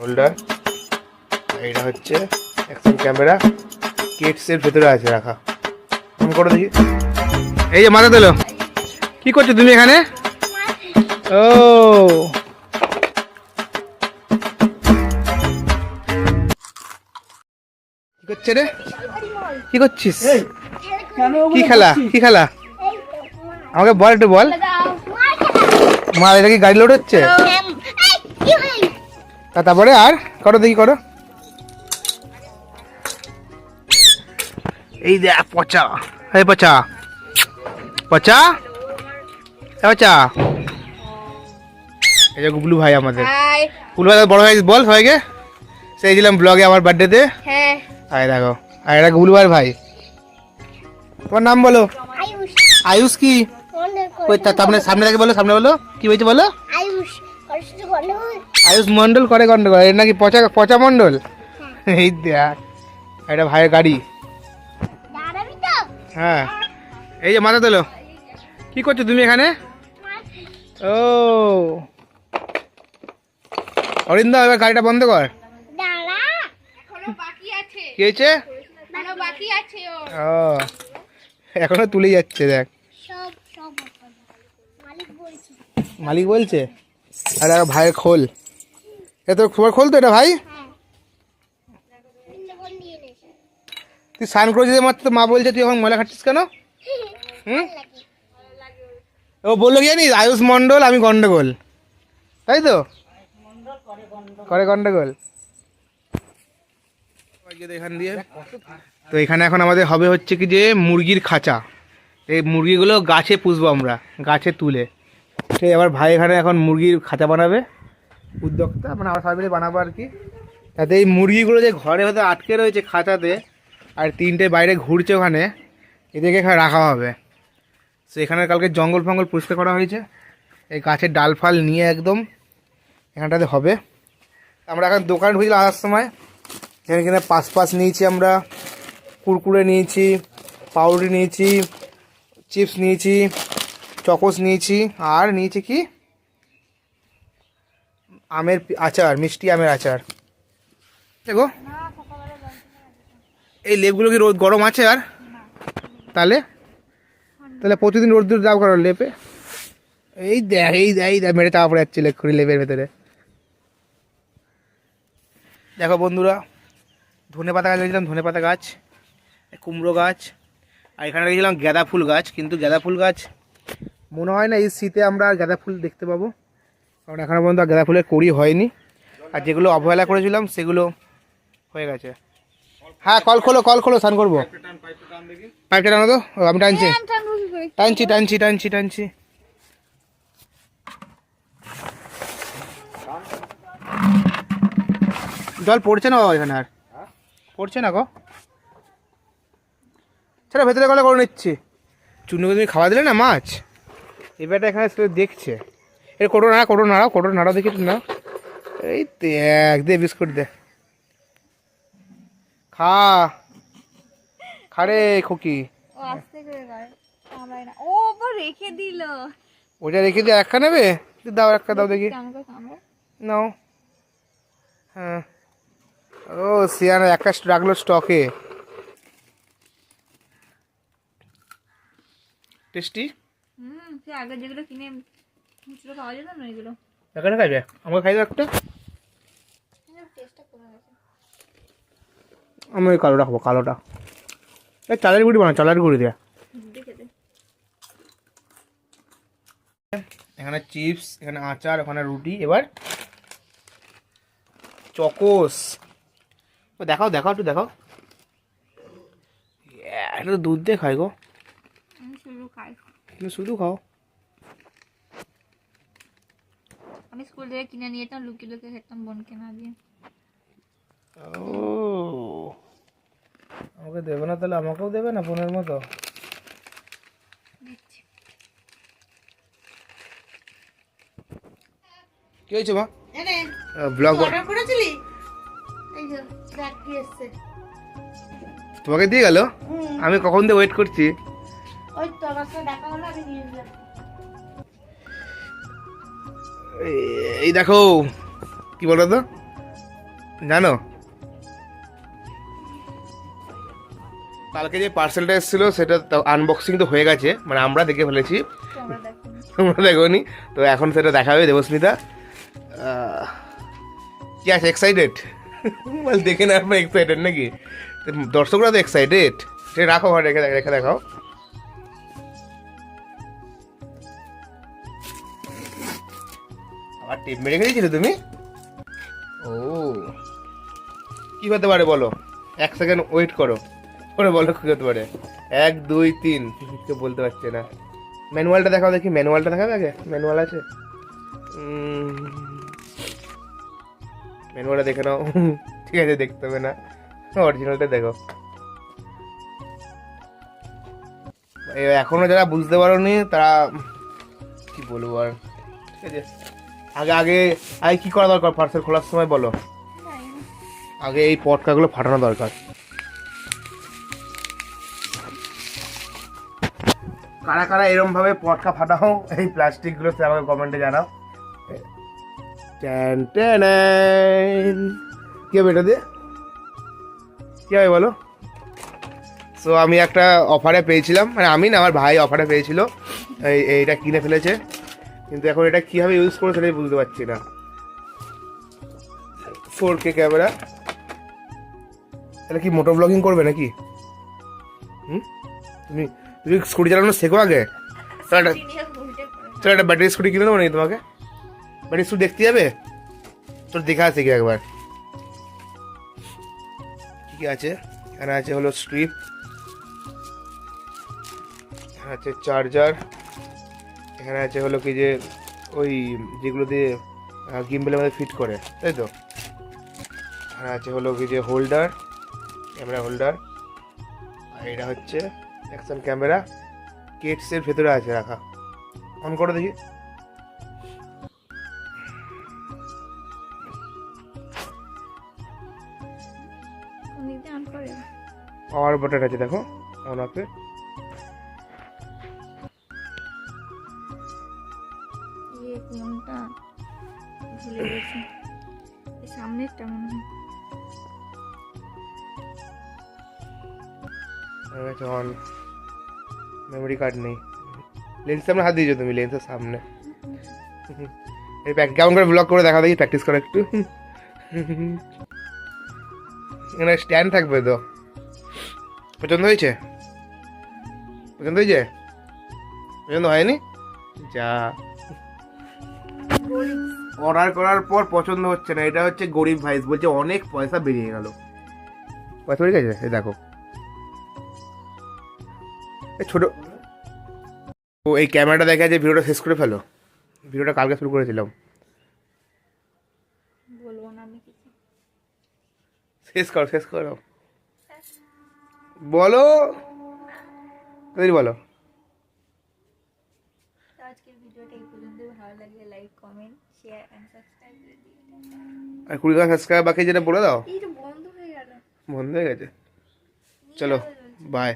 Holder, এটা হচ্ছে action camera, কেটসের ভেতরে আছে রাখা। তুমি করো দেখি। এই যে মাথা দিল, কি করছো তুমি এখানে? ও কি করছে রে? কি করছিস? কি খেলা? কি খেলা? আমাকে বল, একটু বল। মা এটা কি গাড়ি লোড হচ্ছে? তারপরে আর করো দেখি, করো। এই দেখ পচা, এই পচা পচা পচা। এই যে গুবলু ভাই আমাদের, গুবলু ভাই বড় ভাই বল সবাইকে। সেই ছিলাম ব্লগে আমার বার্থডেতে। হ্যাঁ আয় দেখো, আর এটা গুবলু ভাই ভাই। তোমার নাম বলো? আয়ুষ। কি সামনে সামনে থেকে বলো, সামনে বলো কি হয়েছে বলো। আয়ুষ মন্ডল করে গন্ডগোল, এর নাকি পচা পচা মন্ডল। এই দেখ এটা ভাইয়ের গাড়ি। হ্যাঁ এই যে মাথা তোলো, কি করছো তুমি এখানে? ও অরিন্দা, এবার গাড়িটা বন্ধ কর। কি হয়েছে? ও এখনো তুলে যাচ্ছে, দেখ মালিক বলছে। আর ভাইয়ের খোল, এ তোর খবর খোল তো এটা ভাই। তুই স্নান করেছিস মাত্র, মা বলছে তুই এখন ময়লা খাচ্ছিস কেন? হুম, ও বললো কি জানিস, আয়ুষ মন্ডল আমি গন্ডগোল, তাই তো করে গন্ডগোল। এখান দিয়ে তো এখানে এখন আমাদের হবে হচ্ছে কি যে মুরগির খাঁচা। এই মুরগিগুলো গাছে পুষবো আমরা, গাছে তুলে। সেই আবার ভাই এখানে এখন মুরগির খাঁচা বানাবে, উদ্যোক্তা মানে আমরা সবাই মিলে বানাবো আর কি। তাতে এই মুরগিগুলো যে ঘরে হয়তো আটকে রয়েছে খাঁচাতে, আর তিনটে বাইরে ঘুরছে ওখানে, এদেরকে এখানে রাখা হবে। তো এখানে কালকে জঙ্গল ফঙ্গল পরিষ্কার করা হয়েছে, এই গাছের ডাল ফাল নিয়ে একদম এখানটাতে হবে। আমরা এখন দোকান ঢুকছিলাম আসার সময়, এখানে পাস নিয়েছি আমরা, কুরকুরে নিয়েছি, পাউরুটি নিয়েছি, চিপস নিয়েছি, চকোস নিয়েছি, আর নিয়েছি কি আমের আচার, মিষ্টি আমের আচার। দেখো এই লেপগুলো কি রোদ গরম আছে? আর তাহলে তাহলে প্রতিদিন রোদ দূর দাও করো লেপে। এই দেখ এই দেখ মেরে চাপা পড়ে যাচ্ছে লেপ লেপের ভেতরে। দেখো বন্ধুরা, ধনে পাতা গাছ গেছিলাম, ধনে পাতা গাছ, কুমড়ো গাছ, আর এখানে গেছিলাম গাঁদা ফুল গাছ। কিন্তু গাঁদা ফুল গাছ মনে হয় না এই শীতে আমরা আর গাঁদা ফুল দেখতে পাবো, কারণ এখনো পর্যন্ত গাঁদা ফুলের কড়ি হয়নি। আর যেগুলো অবহেলা করেছিলাম সেগুলো হয়ে গেছে। হ্যাঁ কল খোলো স্নান করবো। পাইপটা টানো তো, আমি টানছি টানছি টানছি টানছি টানছি। জল পড়ছে না বাবা এখানে, আর পড়ছে না গো। সেটা ভেতরে গলে করে নিচ্ছি। চুনুকে তুমি খাওয়া দিলে না মাছ, এবারটা এখানে দেখছে। এর কোটো নাড়াও দেখি না। এই দেখ দে বিস্কুট দে, খারে খুকি। ওইটা রেখে দিয়ে একটা নেবে, দাও একটা দাও দেখি, নাও। হ্যাঁ ও সিয়ানা একটা রাখলো স্টকে, টেস্টি। আগে যেগুলো কিনে পাওয়া যেত না এগুলো এখানে খাইবে, আমাকে খাইবে একটা। আমি ওই কালোটা খাবো, কালোটা। এই চালের গুঁড়ি বানা, চালের গুঁড়ি দেয়া। এখানে চিপস, এখানে আচার, ওখানে রুটি, এবার চকোস। দেখাও একটু দেখাও। এটা তো দুধ দিয়ে খাই গো। তুমি শুধু খাও। আমি স্কুল থেকে কিনে নিয়ে যেতাম, লুকিয়ে খেতাম বোনকে না দিয়ে। ও আমাকে দেবে না তাহলে আমাকেও দেবে না বোনের মতো? কি হয়েছে মা? ব্লগ অর্ডার করেছিলি? এই যে ব্যাগ কি এসেছে তোমাকে দিয়ে গেল? আমি কখন দিয়ে ওয়েট করছি। ওই তো আমার সাথে দেখা হলো, আমি নিয়ে নিলাম। এই দেখো কি বলো তো, জানো কালকে যে পার্সেলটা এসেছিলো সেটা আনবক্সিং তো হয়ে গেছে, মানে আমরা দেখে ফেলেছি, তোমরা দেখো তোমরা দেখোনি। তো এখন সেটা দেখাবে দেবস্মিতা। কি আছে, এক্সাইটেড? দেখে না আপনার এক্সাইটেড নাকি? তো দর্শকরা তো এক্সাইটেড। সে রাখো, ঘরে রেখে রেখে দেখাও। আবার টিপ মেরে রেখে দিয়েছিলে তুমি? ও কি হতে পারে বলো, 1 সেকেন্ড ওয়েট করো, করে বলো কি হতে পারে। 1 2 3 কেউ বলতে পারছে না। ম্যানুয়ালটা দেখাও দেখি, ম্যানুয়ালটা দেখাবে আগে, ম্যানুয়াল আছে? ম্যানুয়ালটা দেখে নাও। ঠিক আছে, দেখতে হবে না, অরিজিনালটা দেখো। এখনো যারা বুঝতে পারোনি তারা কি বলবো আর, ঠিক আছে। আগে আগে আগে কি করা দরকার পার্সেল খোলার সময় বলো? জানি না। আগে এই পটকাগুলো ফাটানো দরকার। কারা কারা এরম ভাবে পটকা ফাটাও এই প্লাস্টিক গুলো, আমাকে কমেন্টে জানাও। ট্যান ট্যান, কি হবে এটা দিয়ে, কি হবে বলো? সো আমি একটা অফারে পেয়েছিলাম, মানে আমি না, আমার ভাই অফারে পেয়েছিল, এইটা কিনে ফেলেছে, কিন্তু এখন এটা কীভাবে ইউজ করে সেটাই বুঝতে পারছি না। 4K ক্যামেরা, তাহলে কি মোটো ব্লগিং করবে নাকি? তুমি তুমি স্কুটি চালানো শেখো আগে, তাহলে সিনিয়র উল্টে পড়ে। চলো একটা ব্যাটারি স্কুটি কিনে দেবো নাকি তোমাকে? ব্যাটারি স্কুটি দেখতে যাবে? তোর দেখা আছে কি একবার, কি কি আছে এখানে? আছে হলো স্ট্রিপ, এখানে আছে চার্জার, এখানে আছে হলো কি যে ওই যেগুলো দিয়ে গিম্বলের মধ্যে ফিট করে, তাই তো। এখানে আছে হলো কি যে হোল্ডার, ক্যামেরা হোল্ডার, আর এটা হচ্ছে অ্যাকশন ক্যামেরা, কেটসের ভেতরে আছে রাখা। অন করে দেখি, কোন দিক দিয়ে অন করে? পাওয়ার বাটন আছে দেখো, অন অফে। কোনটা ভুলে গেছি, এই সামনেরটা মনে হয়। অন, মেমোরি কার্ড নেই, লেন্সের সামনে হাত দিয়েছো তুমি, লেন্সের সামনে। এই কেমন করে ব্লগ করে দেখা দেখি, প্র্যাকটিস করো একটু। এখানে স্ট্যান্ড থাকবে তো। পছন্দ হয়েছে? পছন্দ হয়েছে? পছন্দ হয়নি? যা, অর্ডার করার পর পছন্দ হচ্ছে না, এটা হচ্ছে গরিব ভাইস, বলছে অনেক পয়সা বেরিয়ে গেল। পয়সা বেরিয়ে গেছে, এই দেখো এই ছোট। ও এই ক্যামেরাটা দেখা যে ভিডিওটা শেষ করে ফেলো, ভিডিওটা কালকে শুরু করেছিলাম। বলবো না আমি কিছু। শেষ করো, শেষ করো, বলো, তাড়াতাড়ি বলো। তো আজকের ভিডিওটা এই পর্যন্ত, ভালো লাগলে like comment share and subscribe করে দিও। আর 20 সাবস্ক্রাইব বাকি, যেটা বলে দাও। এই তো বন্ধ হয়ে গেল। বন্ধ হয়ে গেছে, চলো বাই।